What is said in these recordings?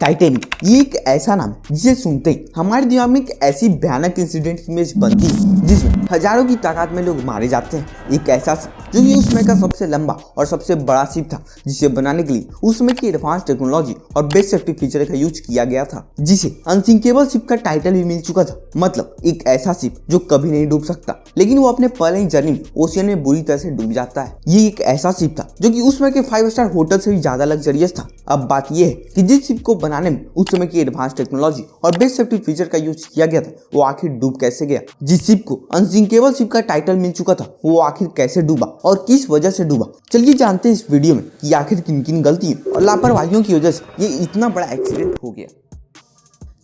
Titanic ये एक ऐसा नाम है जिसे सुनते ही हमारे दिमाग में एक ऐसी भयानक इंसिडेंट की इमेज बनती है जिसमें हजारों की तादाद में लोग मारे जाते हैं। एक ऐसा शिप जो कि उस समय का सबसे लंबा और सबसे बड़ा शिप था, जिसे बनाने के लिए उस समय की एडवांस टेक्नोलॉजी और बेस्ट सेफ्टी फीचर का यूज किया गया था, जिसे अनसिंकेबल शिप का टाइटल भी मिल चुका था। मतलब एक ऐसा शिप जो कभी नहीं डूब सकता, लेकिन वो अपने पहले ही जर्नी में ओशियन में बुरी तरह से डूब जाता है। ये एक ऐसा शिप था जो कि उस समय के 5 स्टार होटल से भी ज्यादा लग्जरियस था। अब बात यह है कि जिस शिप को बनाने में उस समय की एडवांस टेक्नोलॉजी और बेस्ट सेफ्टी फीचर का यूज किया गया था, वो आखिर डूब कैसे गया। जिस शिप को अनसिंकेबल शिप का टाइटल मिल चुका था, वो आखिर कैसे डूबा और किस वजह से डूबा। चलिए जानते हैं इस वीडियो में कि आखिर किन किन गलतियों और लापरवाहियों की वजह से ये इतना बड़ा एक्सीडेंट हो गया।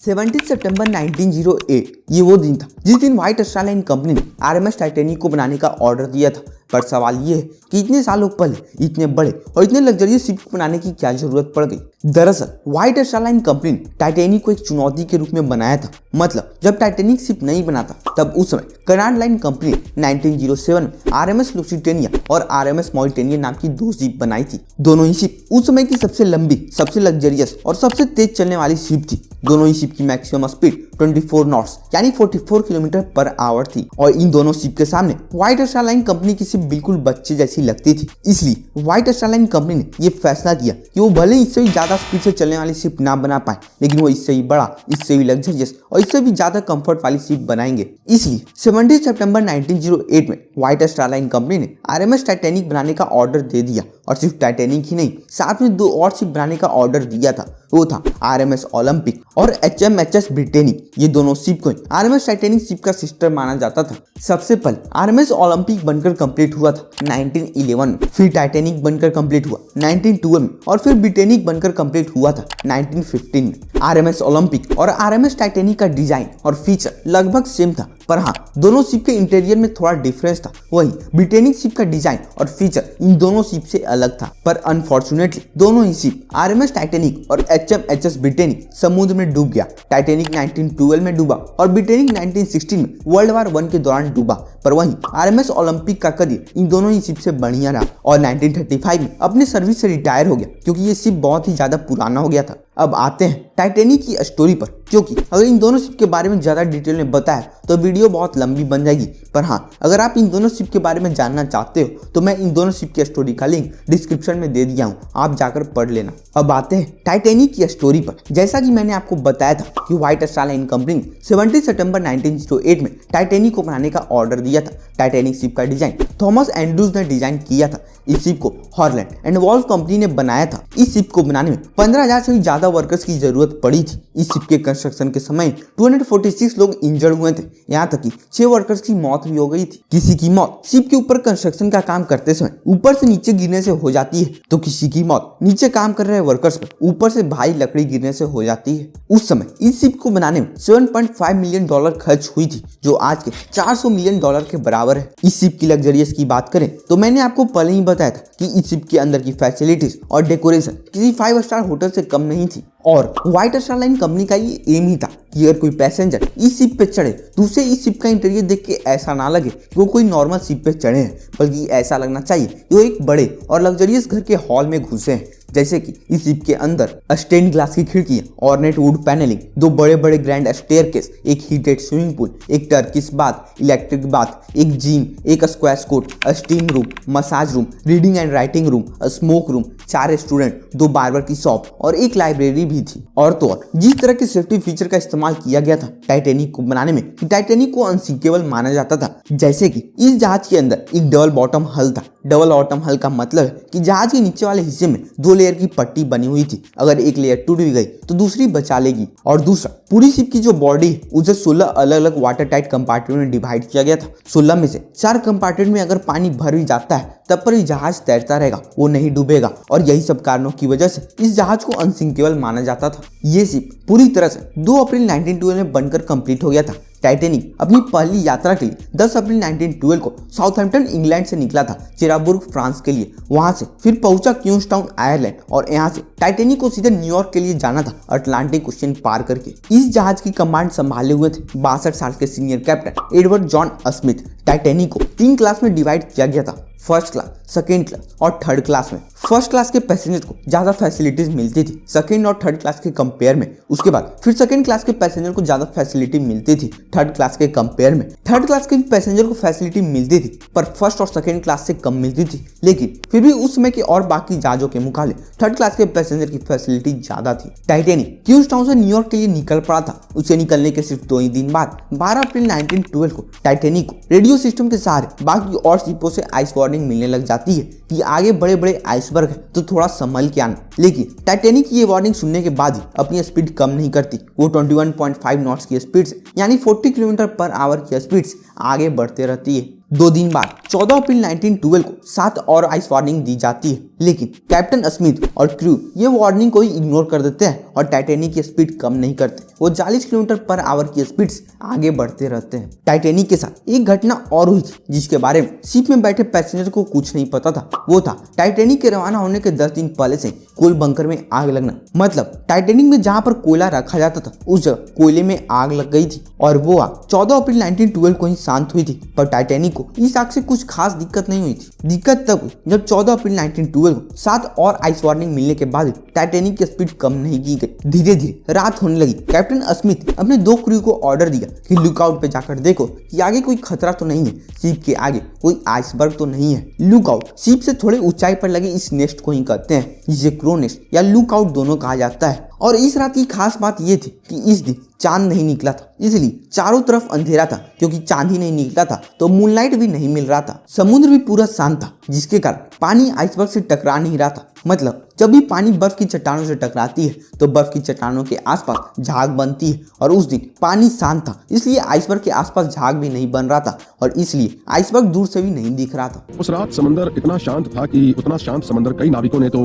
17 सितंबर 1908 ये वो दिन था जिस दिन व्हाइट स्टार लाइन कंपनी ने RMS टाइटैनिक को बनाने का ऑर्डर दिया था। पर सवाल ये है कि इतने सालों पहले इतने बड़े और इतने लग्जरियस शिप को बनाने की क्या जरूरत पड़ गई। दरअसल व्हाइट स्टार लाइन कंपनी ने टाइटैनिक को एक चुनौती के रूप में बनाया था। मतलब जब टाइटैनिक शिप नहीं बनाता तब उस समय कनाड लाइन कंपनी ने 1907 में RMS लुसिटेनिया और RMS मॉरिटेनिया नाम की 2 शिप बनाई थी। दोनों ही शिप उस समय की सबसे लंबी, सबसे लग्जरियस और सबसे तेज चलने वाली शिप थी। दोनों ही शिप की मैक्सिमम स्पीड 24 नॉट्स यानी 44 किलोमीटर पर आवर थी और इन दोनों शिप के सामने व्हाइट स्टार लाइन कंपनी की शिप बिल्कुल बच्चे जैसी लगती थी। इसलिए व्हाइट स्टार लाइन कंपनी ने यह फैसला किया कि वो भले इससे भी ज्यादा स्पीड से चलने वाली शिप ना बना पाए, लेकिन वो इससे भी बड़ा, इससे भी लग्जरियस और इससे भी ज्यादा कंफर्ट वाली शिप बनाएंगे। इसलिए 17 सितंबर 1908 में व्हाइट स्टार लाइन कंपनी ने RMS टाइटैनिक बनाने का ऑर्डर दे दिया और सिर्फ टाइटैनिक ही नहीं, साथ में 2 और शिप बनाने का ऑर्डर दिया था। वो था RMS ओलंपिक और HMHS ब्रिटेनिक। ये दोनों शिप को RMS टाइटैनिक शिप का सिस्टर माना जाता था। सबसे पहले RMS ओलंपिक बनकर कंप्लीट हुआ था 1911 में, फिर टाइटैनिक बनकर कंप्लीट हुआ 1912 में और फिर ब्रिटेनिक बनकर कंप्लीट हुआ था 1915 में। RMS ओलंपिक और RMS टाइटैनिक का डिजाइन और फीचर लगभग सेम था, पर हाँ दोनों शिप के इंटीरियर में थोड़ा डिफरेंस था। वहीं ब्रिटेनिक शिप का डिजाइन और फीचर इन दोनों शिप से अलग था। पर अनफॉर्चुनेटली दोनों ही शिप RMS टाइटैनिक और HMHS ब्रिटेनिक समुद्र में डूब गया। टाइटैनिक 1912 में डूबा और ब्रिटेनिक 1916 में वर्ल्ड वार 1 के दौरान डूबा। पर वहीं RMS ओलंपिक का करियर इन दोनों ही शिप से बढ़िया रहा और 1935 में अपने सर्विस से रिटायर हो गया, क्योंकि ये शिप बहुत ही ज्यादा पुराना हो गया था। अब आते हैं टाइटैनिक की स्टोरी पर, क्योंकि अगर इन दोनों शिप के बारे में ज्यादा डिटेल में बताया तो वीडियो बहुत लंबी बन जाएगी। पर हाँ, अगर आप इन दोनों शिप के बारे में जानना चाहते हो तो मैं इन दोनों शिप की स्टोरी का लिंक डिस्क्रिप्शन में दे दिया हूँ, आप जाकर पढ़ लेना। अब आते हैं टाइटैनिक की स्टोरी पर। जैसा कि मैंने आपको बताया था कि व्हाइट स्टार लाइन कंपनी ने 17 सितंबर 1908 में टाइटैनिक को बनाने का ऑर्डर दिया था। टाइटैनिक शिप का डिजाइन थॉमस एंड्रूज ने डिजाइन किया था। इस शिप को हॉलैंड एंड वॉल्फ कंपनी ने बनाया था। इस शिप को बनाने में 15,000 से भी ज्यादा वर्कर्स की जरूरत पड़ी थी। इस शिप के कंस्ट्रक्शन के समय 246 लोग इंजर्ड हुए थे, यहाँ तक कि 6 वर्कर्स की मौत भी हो गई थी। किसी की मौत शिप के ऊपर कंस्ट्रक्शन का काम करते समय ऊपर से नीचे गिरने से हो जाती है, तो किसी की मौत नीचे काम कर रहे वर्कर्स पर ऊपर से भारी लकड़ी गिरने से हो जाती है। उस समय इस शिप को बनाने में $7.5 मिलियन खर्च हुई थी, जो आज के $400 मिलियन के बराबर है। इस शिप की लग्जरियस की बात करें तो मैंने आपको पहले ही बताया था कि इस शिप के अंदर की फैसिलिटीज और डेकोरेशन किसी 5 स्टार होटल से कम नहीं थी। और व्हाइट स्टार लाइन कंपनी का ये एम ही था कि अगर कोई पैसेंजर इस शिप पे चढ़े तो उसे इस शिप का इंटीरियर देख के ऐसा ना लगे कि वो कोई नॉर्मल शिप पे चढ़े हैं, बल्कि ऐसा लगना चाहिए कि वो एक बड़े और लग्जरियस घर के हॉल में घुसे हैं। जैसे कि इस शिप के अंदर स्टेन ग्लास की खिड़कियां, ऑर्नेट वुड पैनलिंग, 2 बड़े बड़े ग्रैंड स्टेयरकेस, एक हीटेड स्विमिंग पूल, एक टर्किश बाथ, इलेक्ट्रिक बाथ, एक जिम, एक squash court, steam room, massage room, reading and writing room, smoke room, 4 restaurant, 2 barber की शॉप और एक लाइब्रेरी भी थी। और तो और जिस तरह के सेफ्टी फीचर का इस्तेमाल किया गया था टाइटैनिक को बनाने में, टाइटैनिक को अनसिंकेबल माना जाता था। जैसे कि इस जहाज के अंदर एक डबल बॉटम हल था। डबल बॉटम हल का मतलब है कि जहाज के नीचे वाले हिस्से में 2 लेयर की पट्टी बनी हुई थी। अगर एक लेयर टूट भी गई तो दूसरी बचा लेगी। और दूसरा, पूरी शिप की जो बॉडी है उसे 16 अलग अलग वाटर टाइट कंपार्टमेंट में डिवाइड किया गया था। 16 में से 4 कंपार्टमेंट में अगर पानी भर भी जाता है तब पर जहाज तैरता रहेगा, वो नहीं डूबेगा। और यही सब कारणों की वजह से इस जहाज को अनसिंकेबल माना जाता था। ये शिप पूरी तरह से 2 अप्रैल 1912 में बनकर कंप्लीट हो गया था। टाइटैनिक अपनी पहली यात्रा के लिए 10 अप्रैल 1912 को साउथहैम्पटन इंग्लैंड से निकला था चेराबुर्ग फ्रांस के लिए। वहां से फिर पहुंचा क्यूंसटाउन आयरलैंड और यहाँ से टाइटैनिक को सीधे न्यूयॉर्क के लिए जाना था अटलांटिक ओशियन पार करके। इस जहाज की कमांड संभाले हुए थे 62 साल के senior captain Edward John Smith. Titanic को 3 क्लास में डिवाइड किया गया था, फर्स्ट क्लास, सेकेंड क्लास और थर्ड क्लास में। फर्स्ट क्लास के पैसेंजर को ज्यादा फैसिलिटीज मिलती थी सेकेंड और थर्ड क्लास के कंपेयर में। उसके बाद फिर सेकेंड क्लास के पैसेंजर को ज्यादा फैसिलिटी मिलती थी थर्ड क्लास के कंपेयर में। थर्ड क्लास के पैसेंजर को फैसिलिटी मिलती थी पर फर्स्ट और सेकेंड क्लास से कम मिलती थी, लेकिन फिर भी उस समय के और बाकी जहाजों के मुकाबले थर्ड क्लास के पैसेंजर की फैसिलिटी ज्यादा थी। टाइटैनिक क्यूंसटाउन से न्यूयॉर्क के लिए निकल पड़ा था। उसे निकलने के सिर्फ 2 ही दिन बाद 12 अप्रैल 1912 को टाइटैनिक को रेडियो सिस्टम के सहारे बाकी और शिपों से आइस वार्निंग मिलने लग जाती है कि आगे बड़े बड़े आइसबर्ग है तो थोड़ा संभल के आना। लेकिन टाइटैनिक की ये वार्निंग सुनने के बाद ही अपनी स्पीड कम नहीं करती। वो 21.5 नॉट्स की स्पीड से यानी 40 किलोमीटर पर आवर की स्पीड से आगे बढ़ते रहती है। 2 दिन बाद 14 अप्रैल 1912 को 7 और आइस वार्निंग दी जाती है, लेकिन कैप्टन स्मिथ और क्रू ये वार्निंग को ही इग्नोर कर देते हैं और टाइटैनिक की स्पीड कम नहीं करते। वो 40 किलोमीटर पर आवर की स्पीड से आगे बढ़ते रहते हैं। टाइटैनिक के साथ एक घटना और हुई थी जिसके बारे में शिप में बैठे पैसेंजर को कुछ नहीं पता था। वो था टाइटैनिक के रवाना होने के 10 दिन पहले से कोल बंकर में आग लगना। मतलब टाइटैनिक में जहां पर कोयला रखा जाता था उस जगह कोयले में आग लग गई थी और वो आग 14 अप्रैल 1912 को ही शांत हुई थी। पर टाइटैनिक को इस आग से कुछ खास दिक्कत नहीं हुई थी। दिक्कत तब हुई जब 14 अप्रैल 1912 को 7 और आइस वार्निंग मिलने के बाद टाइटैनिक की स्पीड कम नहीं की गई। धीरे धीरे रात होने लगी। कैप्टन स्मिथ अपने 2 क्रू को ऑर्डर दिया कि लुकआउट पे जाकर देखो कि आगे कोई खतरा तो नहीं है, शिप के आगे कोई आइसबर्ग तो नहीं है। लुकआउट शिप से थोड़े ऊंचाई पर लगे इस नेस्ट को ही कहते हैं, जिसे क्रो नेस्ट या लुकआउट दोनों कहा जाता है। और इस रात की खास बात यह थी कि इस दिन चांद नहीं निकला था, इसलिए चारों तरफ अंधेरा था। क्योंकि चांद ही नहीं निकला था तो मूनलाइट भी नहीं मिल रहा था। समुद्र भी पूरा शांत था, जिसके कारण पानी आइसबर्ग से टकरा नहीं रहा था। मतलब जब भी पानी बर्फ की चट्टानों से टकराती है तो बर्फ की चट्टानों के आसपास झाग बनती है और उस दिन पानी शांत था, इसलिए आइसबर्ग के आसपास झाग भी नहीं बन रहा था और इसलिए आइसबर्ग दूर से भी नहीं दिख रहा था। उस रात समंदर इतना शांत था कि उतना शांत समंदर कई नाविकों ने तो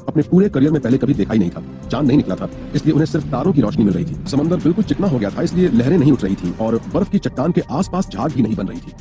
अपने पूरे करियर में पहले कभी देखा ही नहीं था। चांद नहीं निकला था, इसलिए उन्हें सिर्फ तारों की रोशनी मिल रही थी। समंदर बिल्कुल चिकना हो गया था, इसलिए लहरें नहीं उठ रही थी और बर्फ की चट्टान के आसपास झाग भी नहीं बन रही थी।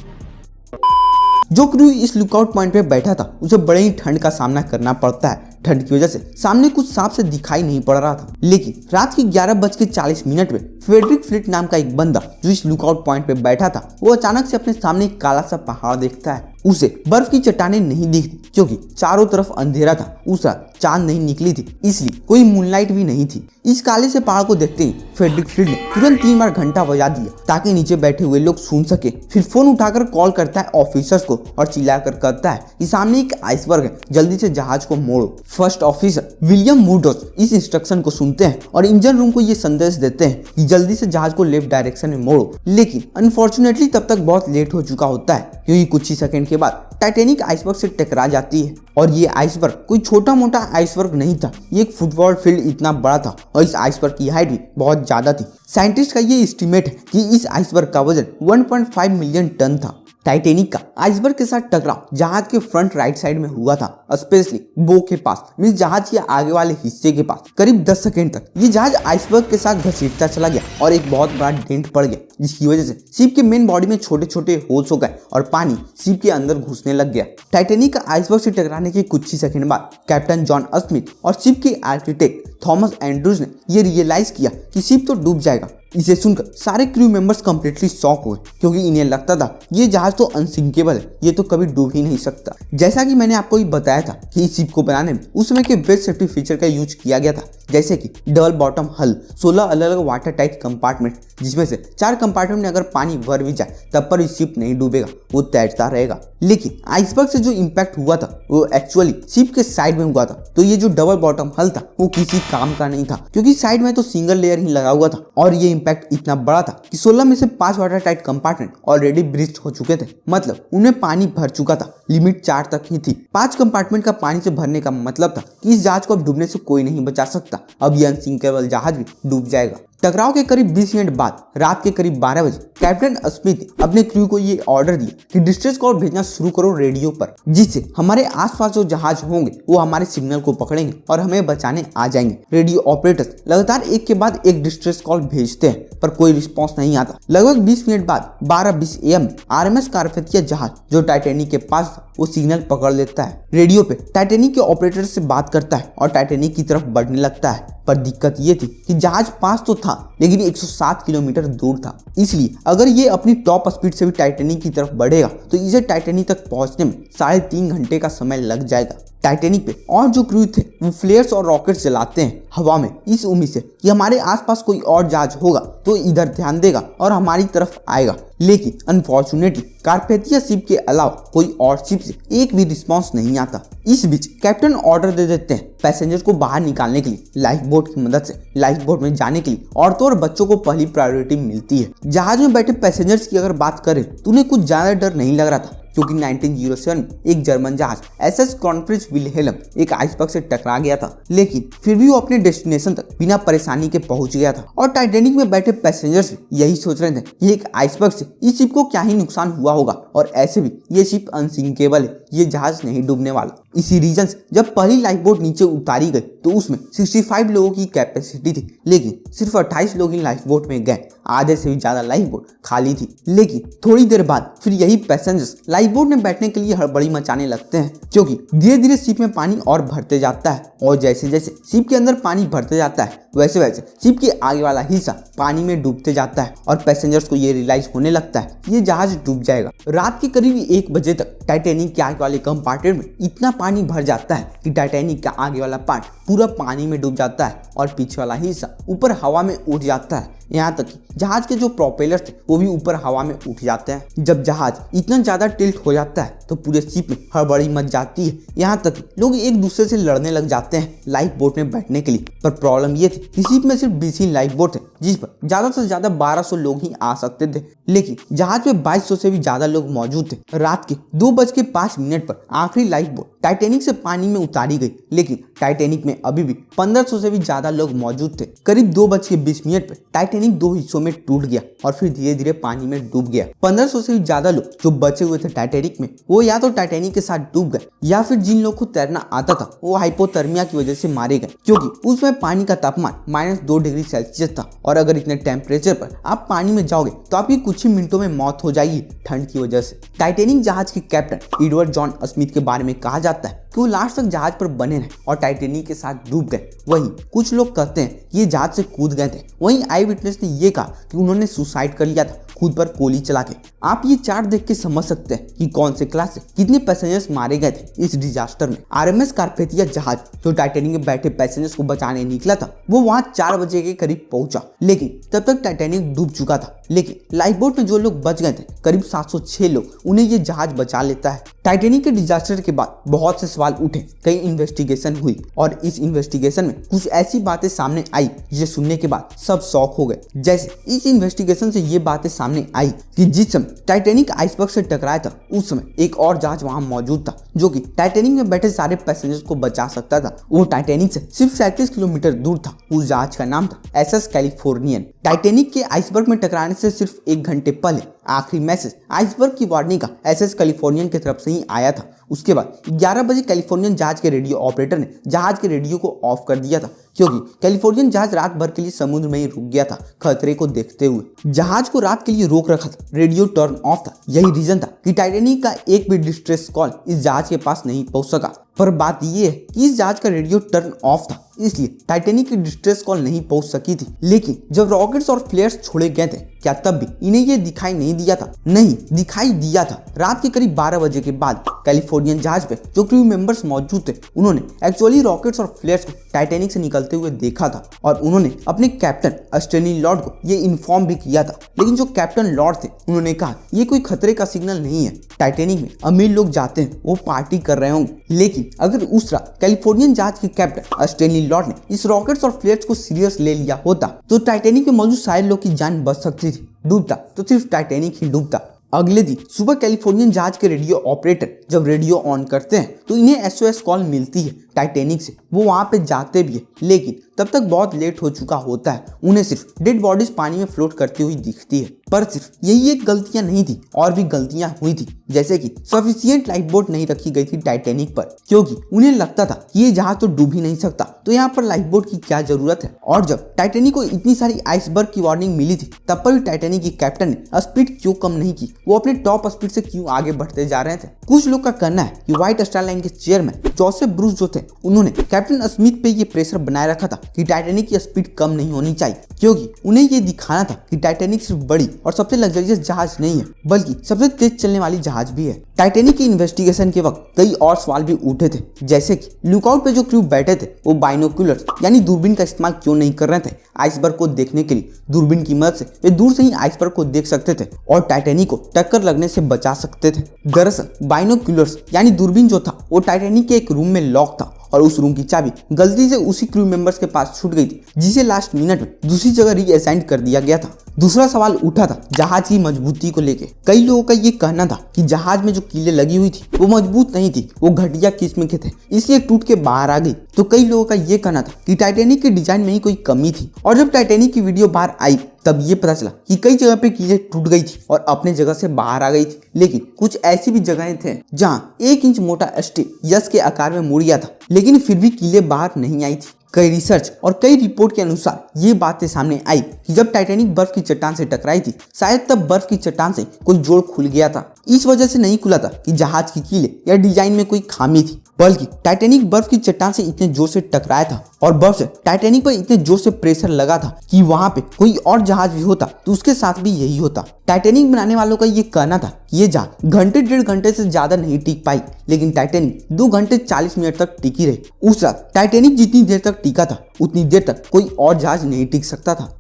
जो क्रू इस लुकआउट पॉइंट पे बैठा था उसे बड़े ही ठंड का सामना करना पड़ता है। ठंड की वजह से सामने कुछ साफ से दिखाई नहीं पड़ रहा था। लेकिन रात की 11:40 में फ्रेडरिक फ्लिट नाम का एक बंदा जो इस लुकआउट पॉइंट पे बैठा था, वो अचानक से अपने सामने एक काला सा पहाड़ देखता है। उसे बर्फ की चट्टानें नहीं दिखती क्योंकि चारों तरफ अंधेरा था। उस रात चांद नहीं निकली थी, इसलिए कोई मूनलाइट भी नहीं थी। इस काले से पहाड़ को देखते ही फ्रेडरिक फ्लिट ने तुरंत 3 बार घंटा बजा दिया ताकि नीचे बैठे हुए लोग सुन सके। फिर फोन उठाकर कॉल करता है ऑफिसर्स को और चिल्लाकर कहता है कि सामने एक आइसबर्ग है, जल्दी से जहाज को मोड़ो। फर्स्ट ऑफिसर विलियम वुडॉस इस इंस्ट्रक्शन को सुनते हैं और इंजन रूम को ये संदेश देते हैं कि जल्दी से जहाज को लेफ्ट डायरेक्शन में मोड़ो। लेकिन अनफॉर्चुनेटली तब तक बहुत लेट हो चुका होता है क्योंकि कुछ ही सेकंड के बाद टाइटैनिक आइसबर्ग से टकरा जाती है। और ये आइसबर्ग कोई छोटा मोटा आइसबर्ग नहीं था, ये एक फुटबॉल फील्ड इतना बड़ा था और इस आइसबर्ग की हाइट भी बहुत ज्यादा थी। साइंटिस्ट का ये एस्टिमेट है कि इस आइसबर्ग का वजन 1.5 मिलियन टन था। टाइटैनिक का आइसबर्ग के साथ टकराव जहाज के फ्रंट राइट साइड में हुआ था, स्पेशली बो के पास, मींस जहाज के आगे वाले हिस्से के पास। करीब 10 सेकंड तक ये जहाज आइसबर्ग के साथ घसीटता चला गया और एक बहुत बड़ा डेंट पड़ गया, जिसकी वजह से शिप के मेन बॉडी में छोटे छोटे होल्स हो गए और पानी शिप के अंदर घुसने लग गया। टाइटैनिक का आइसबर्ग से टकराने के कुछ ही सेकंड बाद कैप्टन जॉन स्मिथ और शिप के आर्किटेक्ट थॉमस एंड्रूज ने ये रियलाइज किया कि शिप तो डूब जाएगा। इसे सुनकर सारे क्रू मेंबर्स कंप्लीटली शॉक हुए क्योंकि इन्हें लगता था ये जहाज तो अनसिंकेबल है, ये तो कभी डूब ही नहीं सकता। जैसा कि मैंने आपको ये बताया था कि इस शिप को बनाने में उस समय के बेस्ट सेफ्टी फीचर का यूज किया गया था, जैसे कि डबल बॉटम हल, 16 अलग अलग वाटर टाइट कंपार्टमेंट, जिसमें से 4 कंपार्टमेंट में अगर पानी भर भी जाए तब पर शिप नहीं डूबेगा, वो तैरता रहेगा। लेकिन आइसबर्ग से जो इम्पैक्ट हुआ था वो एक्चुअली शिप के साइड में हुआ था, तो ये जो डबल बॉटम हल था वो किसी काम का नहीं था क्योंकि साइड में तो सिंगल लेयर ही लगा हुआ था और ये इम्पैक्ट इतना बड़ा था कि 16 में से 5 water tight compartment already breach हो चुके थे, मतलब उनमें पानी भर चुका था, लिमिट 4 तक ही थी। 5 कंपार्टमेंट का पानी से भरने का मतलब था कि इस जहाज को अब डूबने से कोई नहीं बचा सकता, अब ये अनसिंकेबल जहाज भी डूब जाएगा। टकराव के करीब 20 मिनट बाद रात के करीब 12 बजे कैप्टन स्मिथ ने अपने क्रू को ये ऑर्डर दिया कि डिस्ट्रेस कॉल भेजना शुरू करो रेडियो पर, जिससे हमारे आसपास जो जहाज होंगे वो हमारे सिग्नल को पकड़ेंगे और हमें बचाने आ जाएंगे। रेडियो ऑपरेटर्स लगातार एक के बाद एक डिस्ट्रेस कॉल भेजते हैं पर कोई रिस्पॉन्स नहीं आता। लगभग 20 मिनट बाद 12:20 AM में RMS कारपेथिया जहाज जो टाइटैनिक के पास था वो सिग्नल पकड़ लेता है। रेडियो पे टाइटैनिक के ऑपरेटर से बात करता है और टाइटैनिक की तरफ बढ़ने लगता है, पर दिक्कत ये थी कि जहाज पास तो था लेकिन 107 किलोमीटर दूर था। इसलिए अगर ये अपनी टॉप स्पीड से भी टाइटैनिक की तरफ बढ़ेगा तो इसे टाइटैनिक तक पहुंचने में 3.5 घंटे का समय लग जाएगा। टाइटैनिक पे और जो क्रू थे वो फ्लेयर्स और रॉकेट्स जलाते हैं हवा में, इस उम्मीद से कि हमारे आसपास कोई और जहाज होगा तो इधर ध्यान देगा और हमारी तरफ आएगा। लेकिन अनफॉर्चुनेटली कारपेथिया शिप के अलावा कोई और शिप से एक भी रिस्पॉन्स नहीं आता। इस बीच कैप्टन ऑर्डर दे देते हैं पैसेंजर को बाहर निकालने के लिए। लाइफ बोट की मदद से लाइफ बोट में जाने के लिए औरतों और बच्चों को पहली प्रायोरिटी मिलती है। जहाज में बैठे पैसेंजर्स की अगर बात करें तो उन्हें कुछ ज्यादा डर नहीं लग रहा था, क्योंकि 1907 में एक जर्मन जहाज SS कॉन्फ्रेंस विल्हेल्म एक आइसबर्ग से टकरा गया था, लेकिन फिर भी वो अपने डेस्टिनेशन तक बिना परेशानी के पहुंच गया था। और टाइटैनिक में बैठे पैसेंजर्स भी यही सोच रहे थे कि एक आइसबर्ग से इस शिप को क्या ही नुकसान हुआ होगा, और ऐसे भी ये शिप अनसिंकेबल है, ये जहाज नहीं डूबने वाला। इसी रीजन से जब पहली लाइफ बोट नीचे उतारी गई तो उसमें 65 लोगों की कैपेसिटी थी, लेकिन सिर्फ 28 लोग ही लाइफ बोट में गए। आधे से भी ज्यादा लाइफ बोट खाली थी। लेकिन थोड़ी देर बाद फिर यही पैसेंजर्स लाइफ बोट में बैठने के लिए हड़बड़ी मचाने लगते हैं, क्योंकि धीरे धीरे शिप में पानी और भरते जाता है, और जैसे जैसे शिप के अंदर पानी भरते जाता है वैसे वैसे शिप के आगे वाला हिस्सा पानी में डूबते जाता है, और पैसेंजर्स को ये रियलाइज होने लगता है ये जहाज डूब जाएगा। रात के करीब 1 बजे तक टाइटैनिक के आगे वाले कंपार्टमेंट में इतना पानी भर जाता है कि टाइटैनिक का आगे वाला पार्ट पूरा पानी में डूब जाता है और पीछे वाला हिस्सा ऊपर हवा में उड़ जाता है। यहाँ तक कि जहाज के जो प्रोपेलर थे वो भी ऊपर हवा में उठ जाते हैं। जब जहाज इतना ज्यादा टिल्ट हो जाता है तो पूरे शिप में हड़बड़ी मच जाती है। यहाँ तक कि लोग एक दूसरे से लड़ने लग जाते हैं लाइफ बोट में बैठने के लिए। पर प्रॉब्लम ये थी कि शिप में सिर्फ 20 ही लाइफ बोट थे, जिस पर ज्यादा से ज्यादा 1200 लोग ही आ सकते थे, लेकिन जहाज में 2200 से भी ज्यादा लोग मौजूद थे। रात के 2:05 पर आखिरी लाइफ बोट टाइटैनिक से पानी में उतारी गई, लेकिन टाइटैनिक में अभी भी 1500 से भी ज्यादा लोग मौजूद थे। करीब 2:20 पर टाइटैनिक 2 हिस्सों में टूट गया और फिर धीरे धीरे पानी में डूब गया। 1500 से भी ज्यादा लोग जो बचे हुए थे टाइटैनिक में वो या तो टाइटैनिक के साथ डूब गए, या फिर जिन लोग को तैरना आता था वो हाइपोथर्मिया की वजह से मारे गए, क्योंकि उसमें पानी का तापमान -2 डिग्री सेल्सियस था, और अगर इतने टेम्परेचर पर आप पानी में जाओगे तो आपकी कुछ ही मिनटों में मौत हो जाएगी ठंड की वजह से। टाइटैनिक जहाज के कैप्टन एडवर्ड जॉन स्मिथ के बारे में कहा जाता है कि वो लास्ट तक जहाज पर बने रहे और टाइटैनिक के साथ डूब गए। वहीं कुछ लोग कहते हैं कि ये जहाज से कूद गए थे। वहीं आई विटनेस ने ये कहा कि उन्होंने सुसाइड कर लिया था खुद पर गोली चला के। आप ये चार्ट देख के समझ सकते हैं कि कौन से क्लास से कितने पैसेंजर्स मारे गए थे इस डिजास्टर में। RMS कारपेथिया जहाज जो टाइटैनिक में बैठे पैसेंजर्स को बचाने निकला था वो वहां 4 बजे के करीब पहुंचा, लेकिन तब तक टाइटैनिक डूब चुका था। लेकिन लाइफ बोट में जो लोग बच गए थे करीब 706 लोग, उन्हें ये जहाज बचा लेता है। टाइटैनिक के डिजास्टर के बाद बहुत से सवाल उठे, कई इन्वेस्टिगेशन हुई, और इस इन्वेस्टिगेशन में कुछ ऐसी बातें सामने आई जिसे सुनने के बाद सब शॉक हो गए। जैसे इस इन्वेस्टिगेशन से ये बातें सामने आई कि जिस समय टाइटैनिक आइसबर्ग से टकराया था उस समय एक और जहाज वहां मौजूद था जो कि टाइटैनिक में बैठे सारे पैसेंजर्स को बचा सकता था। वो टाइटैनिक से सिर्फ 37 किलोमीटर दूर था। उस जहाज का नाम था SS कैलिफोर्नियन। टाइटैनिक के आइसबर्ग में टकराने से सिर्फ 1 घंटे पहले आखिरी मैसेज आइसबर्ग की वार्निंग का SS कैलिफोर्नियन की तरफ से ही आया था। उसके बाद 11 बजे कैलिफोर्नियन जहाज के रेडियो ऑपरेटर ने जहाज के रेडियो को ऑफ कर दिया था, क्योंकि कैलिफोर्नियन जहाज रात भर के लिए समुद्र में ही रुक गया था खतरे को देखते हुए। जहाज को रात के लिए रोक रखा था, रेडियो टर्न ऑफ था। यही रीजन था कि टाइटैनिक का एक भी डिस्ट्रेस कॉल इस जहाज के पास नहीं पहुंच सका। पर बात यह है कि इस जहाज का रेडियो टर्न ऑफ था, इसलिए टाइटैनिक की डिस्ट्रेस कॉल नहीं पहुंच सकी थी। लेकिन जब रॉकेट्स और फ्लेयर्स छोड़े गए थे क्या तब भी इन्हें ये दिखाई नहीं दिया था? नहीं, दिखाई दिया था। रात के करीब 12 बजे के बाद कैलिफोर्नियन जहाज पे जो क्रू मेंबर्स मौजूद थे उन्होंने एक्चुअली रॉकेट्स और फ्लेयर्स को टाइटैनिक से निकलते हुए देखा था, और उन्होंने अपने कैप्टन स्टैनली लॉर्ड को ये इन्फॉर्म भी किया था। लेकिन जो कैप्टन लॉर्ड थे उन्होंने कहा ये कोई खतरे का सिग्नल नहीं है। टाइटैनिक में अमीर लोग जाते हैं, वो पार्टी कर रहे होंगे। लेकिन अगर उस रात कैलिफोर्नियन जहाज के कैप्टन स्टैनली लॉर्ड ने इस रॉकेट्स और फ्लेयर्स को सीरियस ले लिया होता तो टाइटैनिक में मौजूद सारे लोग की जान बच सकती थी। डूबता तो सिर्फ टाइटैनिक ही डूबता। अगले दिन सुबह कैलिफोर्नियन जहाज के रेडियो ऑपरेटर जब रेडियो ऑन करते हैं तो इन्हें SOS कॉल मिलती है टाइटैनिक से वो वहां पे जाते भी है, लेकिन तब तक बहुत लेट हो चुका होता है। उन्हें सिर्फ डेड बॉडीज पानी में फ्लोट करती हुई दिखती है। पर सिर्फ यही एक गलतियां नहीं थी, और भी गलतियां हुई थी, जैसे कि सफिशिएंट लाइफ बोट नहीं रखी गई थी टाइटैनिक पर, क्योंकि उन्हें लगता था कि ये जहाज तो डूब ही नहीं सकता, तो यहाँ पर लाइफ बोट की क्या जरूरत है। और जब टाइटैनिक को इतनी सारी आइसबर्ग की वार्निंग मिली थी, तब पर भी टाइटैनिक की कैप्टन ने स्पीड क्यों कम नहीं की, वो अपने टॉप स्पीड से क्यों आगे बढ़ते जा रहे थे। कुछ लोग का कहना है कि व्हाइट स्टार लाइन के चेयरमैन जोसेफ ब्रूस जो थे, उन्होंने कैप्टन स्मिथ पे ये प्रेशर बनाए रखा था कि टाइटैनिक की स्पीड कम नहीं होनी चाहिए, क्योंकि उन्हें ये दिखाना था कि टाइटैनिक सिर्फ बड़ी और सबसे लग्जरियस जहाज नहीं है, बल्कि सबसे तेज चलने वाली जहाज भी है। टाइटैनिक की इन्वेस्टिगेशन के वक्त कई और सवाल भी उठे थे, जैसे कि लुकआउट पे जो क्रू बैठे थे वो बाइनोक्यूलर्स यानी दूरबीन का इस्तेमाल क्यों नहीं कर रहे थे आइसबर्ग को देखने के लिए। दूरबीन की मदद से वे दूर से ही आइसबर्ग को देख सकते थे और टाइटैनिक को टक्कर लगने से बचा सकते थे। दरअसल बाइनोक्यूलर्स यानी दूरबीन जो था वो टाइटैनिक के एक रूम में लॉक था, और उस रूम की चाबी गलती से उसी क्रू मेंबर्स के पास छूट गई थी, जिसे लास्ट मिनट में दूसरी जगह रीअसाइन कर दिया गया था। दूसरा सवाल उठा था जहाज की मजबूती को लेके। कई लोगों का ये कहना था कि जहाज में जो कीलें लगी हुई थी वो मजबूत नहीं थी, वो घटिया किस्म के थे, इसलिए टूट के बाहर आ गई। तो कई लोगों का ये कहना था कि टाइटैनिक के डिजाइन में ही कोई कमी थी। और जब टाइटैनिक की वीडियो बाहर आई तब ये पता चला कि कई जगह पे कीलें टूट गई थी और अपने जगह से बाहर आ गई थी, लेकिन कुछ ऐसी भी जगहें थे जहाँ 1 इंच मोटा स्टील यस के आकार में मुड़ गया था, लेकिन फिर भी कीलें बाहर नहीं आई थी। कई रिसर्च और कई रिपोर्ट के अनुसार ये बातें सामने आई कि जब टाइटैनिक बर्फ की चट्टान से टकराई थी, शायद तब बर्फ की चट्टान से कोई जोड़ खुल गया था। इस वजह से नहीं खुला था कि जहाज की कीलें या डिजाइन में कोई खामी थी, बल्कि टाइटैनिक बर्फ की चट्टान से इतने जोर से टकराया था और बर्फ से टाइटैनिक पर इतने जोर से प्रेशर लगा था कि वहां पे कोई और जहाज भी होता तो उसके साथ भी यही होता। टाइटैनिक बनाने वालों का ये कहना था कि ये जहाज घंटे 1.5 घंटे से ज्यादा नहीं टिक पाई, लेकिन टाइटैनिक 2 घंटे 40 मिनट तक टिकी रही। उस रात टाइटैनिक जितनी देर तक टिका था उतनी देर तक कोई और जहाज नहीं टिक सकता था।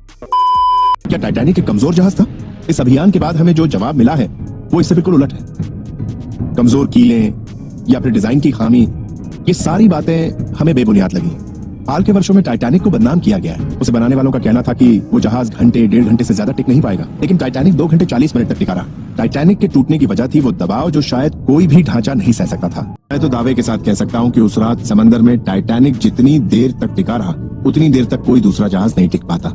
क्या टाइटैनिक एक कमजोर जहाज था? इस अभियान के बाद हमें जो जवाब मिला है वो इससे बिल्कुल उलट है। कमजोर कीलें या फिर डिजाइन की खामी, ये सारी बातें हमें बेबुनियाद लगी। हाल के वर्षों में टाइटैनिक को बदनाम किया गया है। उसे बनाने वालों का कहना था कि वो जहाज घंटे 1.5 घंटे से ज्यादा टिक नहीं पाएगा, लेकिन टाइटैनिक 2 घंटे 40 मिनट तक टिका रहा। टाइटैनिक के टूटने की वजह थी वो दबाव जो शायद कोई भी ढांचा नहीं सह सकता था। मैं तो दावे के साथ कह सकता हूँ कि उस रात समंदर में टाइटैनिक जितनी देर तक टिका रहा उतनी देर तक कोई दूसरा जहाज नहीं टिक पाता।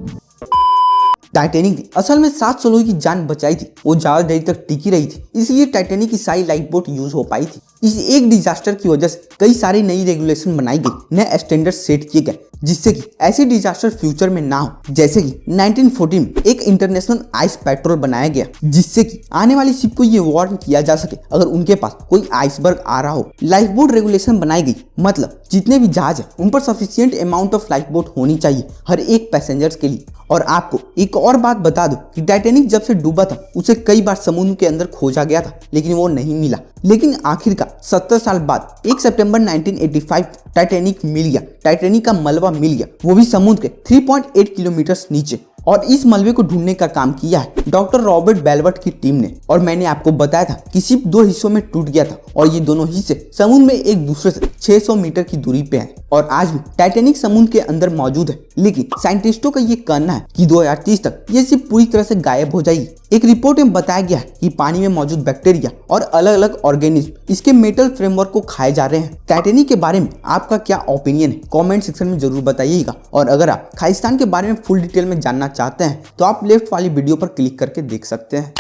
टाइटैनिक ने असल में 700 लोगों की जान बचाई थी, वो ज्यादा देर तक टिकी रही थी, इसलिए टाइटैनिक की सारी लाइफ बोट यूज हो पाई थी। इस एक डिजास्टर की वजह से कई सारी नई रेगुलेशन बनाई गई, नए स्टैंडर्ड सेट किए गए, जिससे कि ऐसे डिजास्टर फ्यूचर में ना हो। जैसे कि 1914 में एक इंटरनेशनल आइस पेट्रोल बनाया गया, जिससे कि आने वाली शिप को ये वार्न किया जा सके अगर उनके पास कोई आइसबर्ग आ रहा हो। लाइफ बोट रेगुलेशन बनाई गई, मतलब जितने भी जहाज है उन पर sufficient amount of life boat होनी चाहिए हर एक पैसेंजर्स के लिए। और आपको एक और बात बता दूं कि टाइटैनिक जब से डूबा था उसे कई बार समुद्र के अंदर खोजा गया था, लेकिन वो नहीं मिला। लेकिन आखिरकार 70 साल बाद 1 सितंबर 1985 टाइटैनिक मिल गया। टाइटैनिक का मलबा मिल गया, वो भी समुद्र के 3.8 किलोमीटर नीचे। और इस मलबे को ढूंढने का काम किया है डॉक्टर रॉबर्ट बेलवर्ट की टीम ने। और मैंने आपको बताया था कि शिप 2 हिस्सों में टूट गया था और ये दोनों हिस्से समुद्र में एक दूसरे से 600 मीटर की दूरी पे हैं और आज भी टाइटैनिक समुद्र के अंदर मौजूद है। लेकिन साइंटिस्टों का ये कहना है कि 2030 तक ये शिप पूरी तरह से गायब हो जाएगी। एक रिपोर्ट में बताया गया है कि पानी में मौजूद बैक्टीरिया और अलग अलग ऑर्गेनिज्म इसके मेटल फ्रेमवर्क को खाए जा रहे हैं। टाइटैनिक के बारे में आपका क्या ओपिनियन है, कमेंट सेक्शन में जरूर बताइएगा। और अगर आप खालिस्तान के बारे में फुल डिटेल में जानना चाहते हैं तो आप लेफ्ट वाली वीडियो पर क्लिक करके देख सकते हैं।